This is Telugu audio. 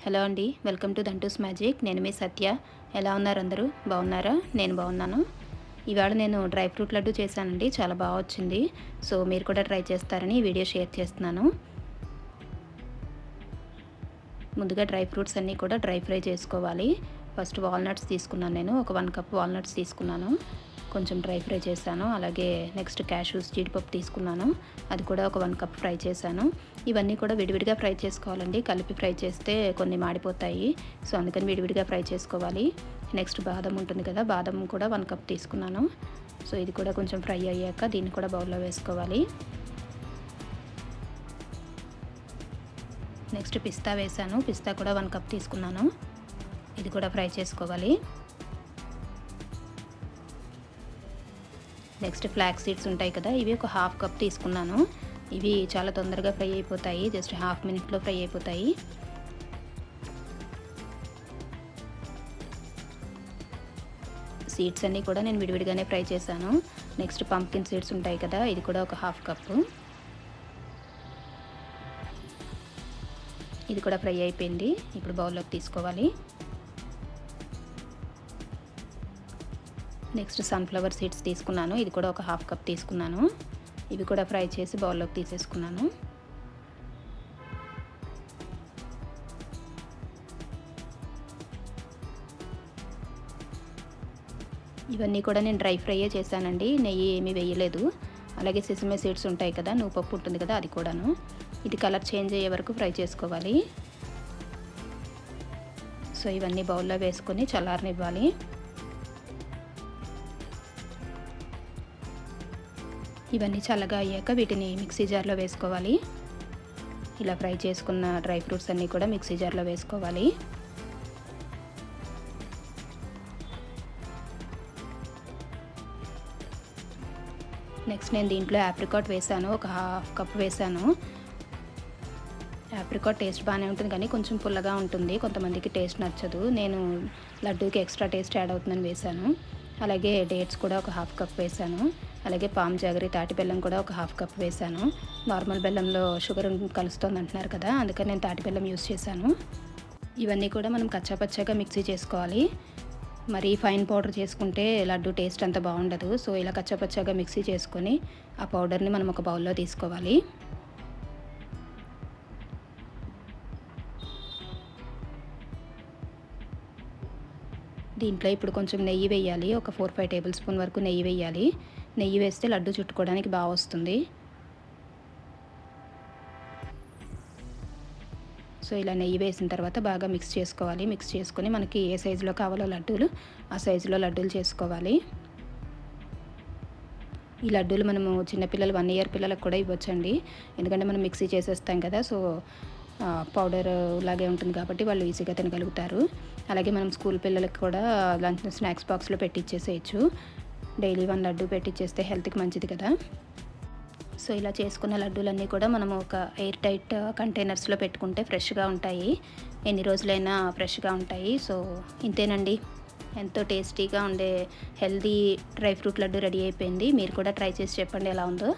హలో అండి, వెల్కమ్ టు దంటూస్ మ్యాజిక్. నేను మీ సత్య. ఎలా ఉన్నారు అందరూ? బాగున్నారా? నేను బాగున్నాను. ఇవాళ నేను డ్రై ఫ్రూట్ లడ్డు చేశానండి. చాలా బాగా వచ్చింది. సో మీరు కూడా ట్రై చేస్తారని ఈ వీడియో షేర్ చేస్తున్నాను. ముందుగా డ్రై ఫ్రూట్స్ అన్నీ కూడా డ్రై ఫ్రై చేసుకోవాలి. ఫస్ట్ వాల్నట్స్ తీసుకున్నాను. నేను ఒక 1 కప్ వాల్నట్స్ తీసుకున్నాను. కొంచెం డ్రై ఫ్రై చేశాను. అలాగే నెక్స్ట్ క్యాషూస్, జీడిపప్పు తీసుకున్నాను. అది కూడా ఒక 1 కప్ ఫ్రై చేశాను. ఇవన్నీ కూడా విడివిడిగా ఫ్రై చేసుకోవాలండి. కలిపి ఫ్రై చేస్తే కొన్ని మాడిపోతాయి. సో అందుకని విడివిడిగా ఫ్రై చేసుకోవాలి. నెక్స్ట్ బాదం ఉంటుంది కదా, బాదం కూడా 1 కప్ తీసుకున్నాను. సో ఇది కూడా కొంచెం ఫ్రై అయ్యాక దీన్ని కూడా బౌల్లో వేసుకోవాలి. నెక్స్ట్ పిస్తా వేసాను. పిస్తా కూడా 1 కప్ తీసుకున్నాను. ఇది కూడా ఫ్రై చేసుకోవాలి. నెక్స్ట్ ఫ్లాక్స్ సీడ్స్ ఉంటాయి కదా, ఇవి ఒక 1/2 కప్ తీసుకున్నాను. ఇవి చాలా తొందరగా ఫ్రై అయిపోతాయి. జస్ట్ 1/2 మినిట్లో ఫ్రై అయిపోతాయి. సీడ్స్ అన్నీ కూడా నేను విడివిడిగానే ఫ్రై చేశాను. నెక్స్ట్ పంప్కిన్ సీడ్స్ ఉంటాయి కదా, ఇది కూడా ఒక 1/2 కప్పు. ఇది కూడా ఫ్రై అయిపోయింది. ఇప్పుడు బౌల్లోకి తీసుకోవాలి. నెక్స్ట్ సన్ఫ్లవర్ సీడ్స్ తీసుకున్నాను. ఇది కూడా ఒక 1/2 కప్ తీసుకున్నాను. ఇవి కూడా ఫ్రై చేసి బౌల్లోకి తీసేసుకున్నాను. ఇవన్నీ కూడా నేను డ్రై ఫ్రైయే చేశానండి. నెయ్యి ఏమీ వేయలేదు. అలాగే సెసమే సీడ్స్ ఉంటాయి కదా, నువ్వుపప్పు ఉంటుంది కదా, అది కూడాను. ఇది కలర్ చేంజ్ అయ్యే వరకు ఫ్రై చేసుకోవాలి. సో ఇవన్నీ బౌల్లో వేసుకొని చల్లారనివ్వాలి. ఇవన్నీ చల్లగా అయ్యాక వీటిని మిక్సీ జార్లో వేసుకోవాలి. ఇలా ఫ్రై చేసుకున్న డ్రై ఫ్రూట్స్ అన్నీ కూడా మిక్సీ జార్లో వేసుకోవాలి. నెక్స్ట్ నేను దీంట్లో ఆప్రికాట్ వేసాను. ఒక 1/2 కప్ వేసాను. ఆప్రికాట్ టేస్ట్ బాగానే ఉంటుంది, కానీ కొంచెం పుల్లగా ఉంటుంది. కొంతమందికి టేస్ట్ నచ్చదు. నేను లడ్డూకి ఎక్స్ట్రా టేస్ట్ యాడ్ అవుతుందని వేసాను. అలాగే డేట్స్ కూడా ఒక 1/2 కప్ వేసాను. అలాగే పామ్ జాగరి, తాటి బెల్లం కూడా ఒక 1/2 కప్ వేసాను. నార్మల్ బెల్లంలో షుగర్ కలుస్తుంది అంటున్నారు కదా, అందుకని నేను తాటి బెల్లం యూస్ చేశాను. ఇవన్నీ కూడా మనం కచ్చాపచ్చాగా మిక్సీ చేసుకోవాలి. మరి ఫైన్ పౌడర్ చేసుకుంటే లడ్డు టేస్ట్ అంత బాగుండదు. సో ఇలా కచ్చాపచ్చాగా మిక్సీ చేసుకొని ఆ పౌడర్ని మనం ఒక బౌల్లో తీసుకోవాలి. దీంట్లో ఇప్పుడు కొంచెం నెయ్యి వేయాలి. ఒక 4-5 టేబుల్ స్పూన్ వరకు నెయ్యి వేయాలి. నెయ్యి వేస్తే లడ్డు చుట్టుకోవడానికి బాగా వస్తుంది. సో ఇలా నెయ్యి వేసిన తర్వాత బాగా మిక్స్ చేసుకోవాలి. మిక్స్ చేసుకొని మనకి ఏ సైజులో కావాలో లడ్డూలు ఆ సైజులో లడ్డూలు చేసుకోవాలి. ఈ లడ్డూలు మనము చిన్నపిల్లలు 1 ఇయర్ పిల్లలకు కూడా ఇవ్వచ్చండి. ఎందుకంటే మనం మిక్సీ చేసేస్తాం కదా, సో పౌడర్ లాగే ఉంటుంది కాబట్టి వాళ్ళు ఈజీగా తినగలుగుతారు. అలాగే మనం స్కూల్ పిల్లలకు కూడా లంచ్ స్నాక్స్ బాక్స్లో పెట్టిచ్చేసేయచ్చు. డైలీ 1 లడ్డు పెట్టిచ్చేస్తే హెల్త్కి మంచిది కదా. సో ఇలా చేసుకున్న లడ్డూలన్నీ కూడా మనము ఒక ఎయిర్ టైట్ కంటైనర్స్లో పెట్టుకుంటే ఫ్రెష్గా ఉంటాయి. ఎన్ని రోజులైనా ఫ్రెష్గా ఉంటాయి. సో ఇంతేనండి, ఎంతో టేస్టీగా ఉండే healthy dry fruit laddu ready అయిపోయింది. మీరు కూడా ట్రై చేసి చెప్పండి ఎలా ఉందో.